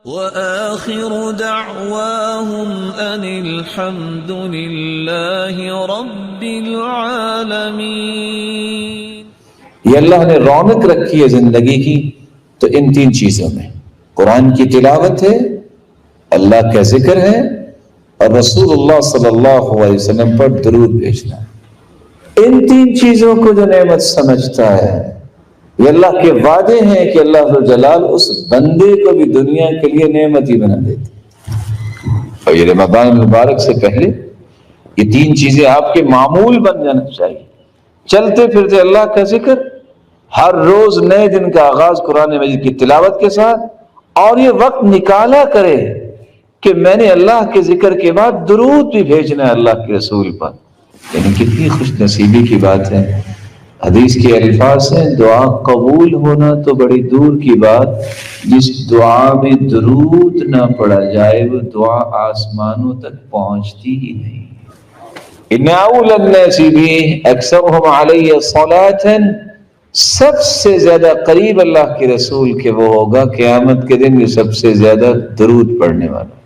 وآخر دعواهم أن الحمد لله رب العالمين۔ یہ اللہ نے رونق رکھی ہے زندگی کی تو ان تین چیزوں میں، قرآن کی تلاوت ہے، اللہ کا ذکر ہے، اور رسول اللہ صلی اللہ علیہ وسلم پر درود بھیجنا۔ ان تین چیزوں کو جو نعمت سمجھتا ہے، یہ اللہ کے وعدے ہیں کہ اللہ ذو جلال اس بندے کو بھی دنیا کے لیے نعمت ہی بنا دیتے۔ اور یہ رمضان المبارک سے پہلے یہ تین چیزیں آپ کے معمول بن جانا چاہیے۔ چلتے پھرتے اللہ کا ذکر، ہر روز نئے دن کا آغاز قرآن مجید کی تلاوت کے ساتھ، اور یہ وقت نکالا کرے کہ میں نے اللہ کے ذکر کے بعد درود بھی بھیجنا ہے اللہ کے رسول پر۔ یعنی کتنی خوش نصیبی کی بات ہے۔ حدیث کے الفاظ ہیں، دعا قبول ہونا تو بڑی دور کی بات، جس دعا میں درود نہ پڑھا جائے وہ دعا آسمانوں تک پہنچتی ہی نہیں۔ ان اول الناس بی اکثرهم علی صلاۃ، سب سے زیادہ قریب اللہ کے رسول کے وہ ہوگا قیامت کے دن جو سب سے زیادہ درود پڑھنے والا۔